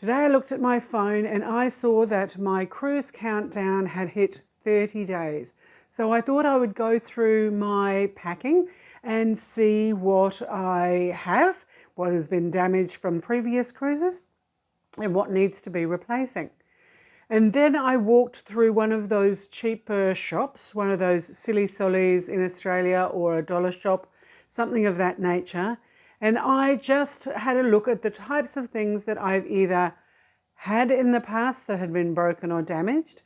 Today I looked at my phone and I saw that my cruise countdown had hit 30 days. So I thought I would go through my packing and see what I have, what has been damaged from previous cruises, and what needs to be replacing. And then I walked through one of those cheaper shops, one of those silly solis in Australia or a dollar shop, something of that nature. And I just had a look at the types of things that I've either had in the past that had been broken or damaged,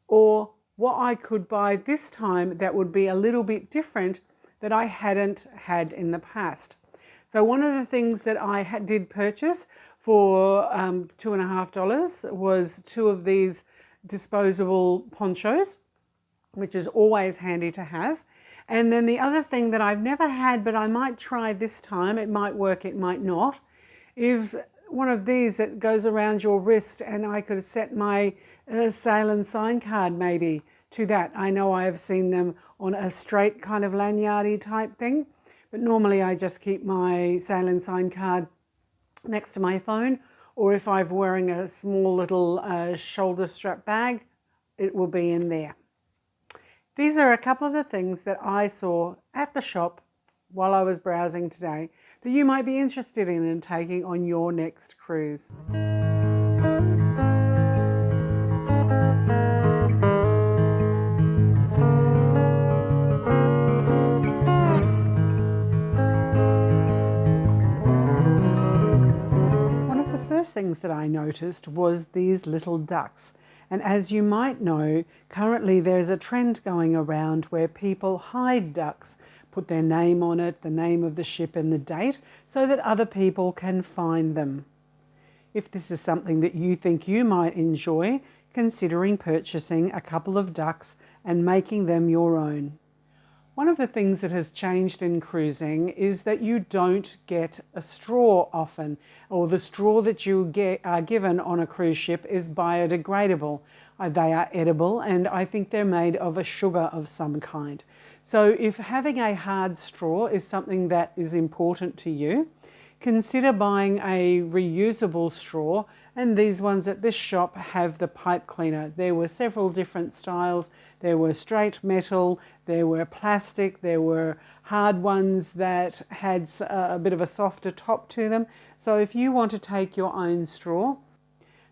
or what I could buy this time that would be a little bit different that I hadn't had in the past. So one of the things that I did purchase for $2.50 was two of these disposable ponchos, which is always handy to have. And then the other thing that I've never had, but I might try this time, it might work, it might not, is one of these that goes around your wrist, and I could set my sail and sign card maybe to that. I know I have seen them on a straight kind of lanyardy type thing, but normally I just keep my sail and sign card next to my phone, or if I'm wearing a small little shoulder strap bag, it will be in there. These are a couple of the things that I saw at the shop while I was browsing today that you might be interested in taking on your next cruise. One of the first things that I noticed was these little ducks. And as you might know, currently there's a trend going around where people hide ducks, put their name on it, the name of the ship and the date, so that other people can find them. If this is something that you think you might enjoy, considering purchasing a couple of ducks and making them your own. One of the things that has changed in cruising is that you don't get a straw often, or the straw that you are given on a cruise ship is biodegradable. They are edible, and I think they're made of a sugar of some kind. So if having a hard straw is something that is important to you, consider buying a reusable straw, and these ones at this shop have the pipe cleaner. There were several different styles. There were straight metal, there were plastic, there were hard ones that had a bit of a softer top to them. So if you want to take your own straw.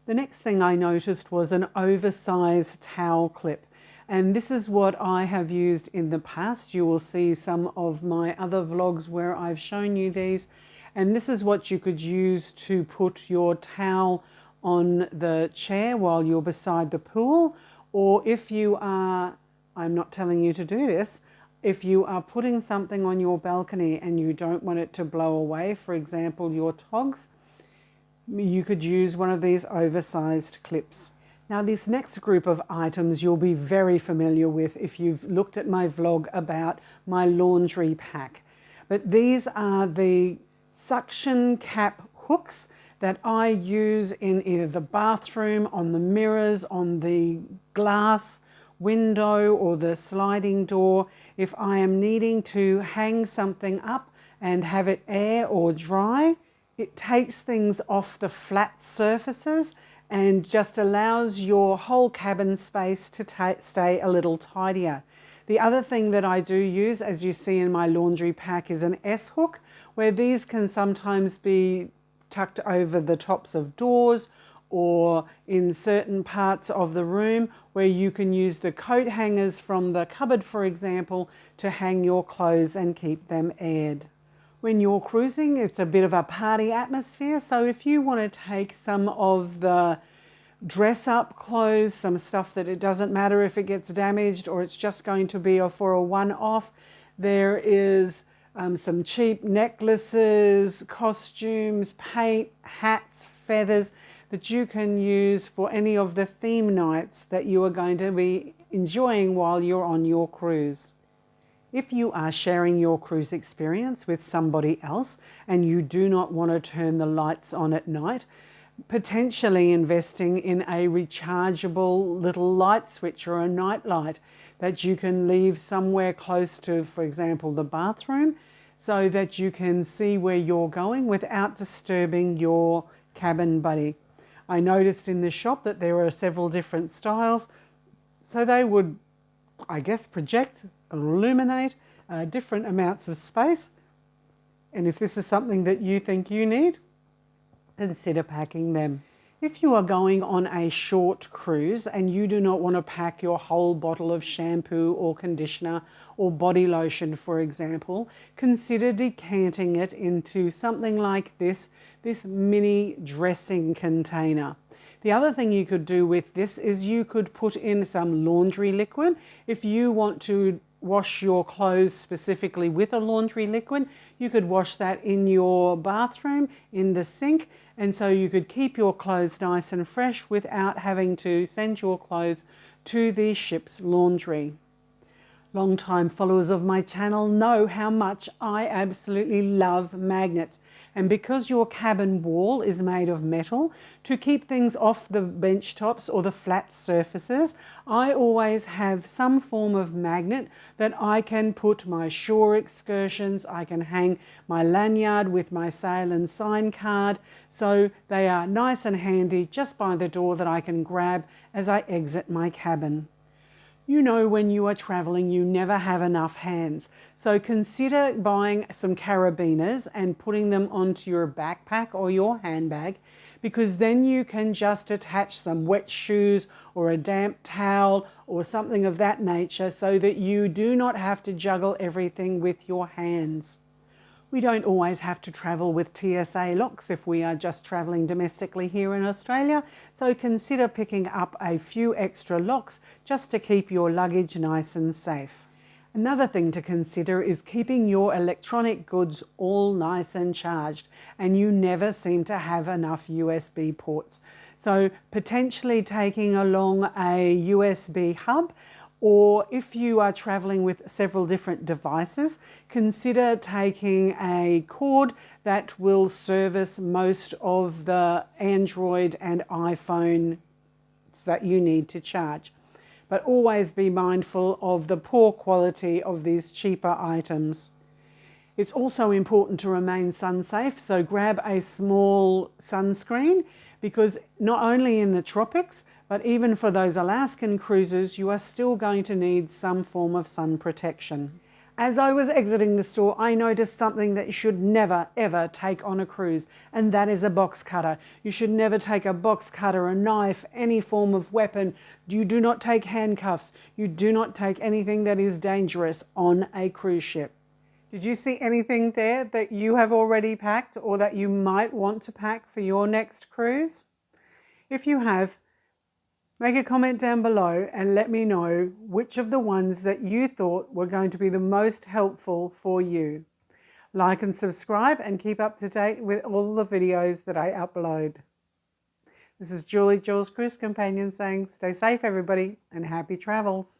The next thing I noticed was an oversized towel clip. And this is what I have used in the past. You will see some of my other vlogs where I've shown you these. And this is what you could use to put your towel on the chair while you're beside the pool. Or if you are, I'm not telling you to do this, if you are putting something on your balcony and you don't want it to blow away, for example, your togs, you could use one of these oversized clips. Now this next group of items you'll be very familiar with if you've looked at my vlog about my laundry pack. But these are the suction cap hooks that I use in either the bathroom, on the mirrors, on the glass window or the sliding door. If I am needing to hang something up and have it air or dry, it takes things off the flat surfaces and just allows your whole cabin space to stay a little tidier. The other thing that I do use, as you see in my laundry pack, is an S hook, where these can sometimes be tucked over the tops of doors or in certain parts of the room where you can use the coat hangers from the cupboard, for example, to hang your clothes and keep them aired. When you're cruising, it's a bit of a party atmosphere, so if you want to take some of the dress-up clothes, some stuff that it doesn't matter if it gets damaged or it's just going to be for a one-off, there is some cheap necklaces, costumes, paint, hats, feathers that you can use for any of the theme nights that you are going to be enjoying while you're on your cruise. If you are sharing your cruise experience with somebody else and you do not want to turn the lights on at night, potentially investing in a rechargeable little light switch or a night light that you can leave somewhere close to, for example, the bathroom, so that you can see where you're going without disturbing your cabin buddy. I noticed in the shop that there are several different styles, so they would, I guess, project or illuminate different amounts of space. And if this is something that you think you need, consider packing them. If you are going on a short cruise and you do not want to pack your whole bottle of shampoo or conditioner or body lotion, for example, consider decanting it into something like this mini dressing container. The other thing you could do with this is you could put in some laundry liquid. If you want to wash your clothes specifically with a laundry liquid, you could wash that in your bathroom, in the sink, and so you could keep your clothes nice and fresh without having to send your clothes to the ship's laundry. Long-time followers of my channel know how much I absolutely love magnets. And because your cabin wall is made of metal, to keep things off the bench tops or the flat surfaces, I always have some form of magnet that I can put my shore excursions, I can hang my lanyard with my sail and sign card, so they are nice and handy just by the door that I can grab as I exit my cabin. You know, when you are traveling, you never have enough hands. So consider buying some carabiners and putting them onto your backpack or your handbag, because then you can just attach some wet shoes or a damp towel or something of that nature so that you do not have to juggle everything with your hands. We don't always have to travel with TSA locks if we are just travelling domestically here in Australia, so consider picking up a few extra locks just to keep your luggage nice and safe. Another thing to consider is keeping your electronic goods all nice and charged, and you never seem to have enough USB ports. So potentially taking along a USB hub, or if you are traveling with several different devices, consider taking a cord that will service most of the Android and iPhone that you need to charge. But always be mindful of the poor quality of these cheaper items. It's also important to remain sun safe, so grab a small sunscreen, because not only in the tropics, but even for those Alaskan cruises, you are still going to need some form of sun protection. As I was exiting the store, I noticed something that you should never, ever take on a cruise, and that is a box cutter. You should never take a box cutter, a knife, any form of weapon. You do not take handcuffs. You do not take anything that is dangerous on a cruise ship. Did you see anything there that you have already packed or that you might want to pack for your next cruise? If you have, make a comment down below and let me know which of the ones that you thought were going to be the most helpful for you. Like and subscribe and keep up to date with all the videos that I upload. This is Julie, Jules Cruise Companion, saying stay safe everybody and happy travels.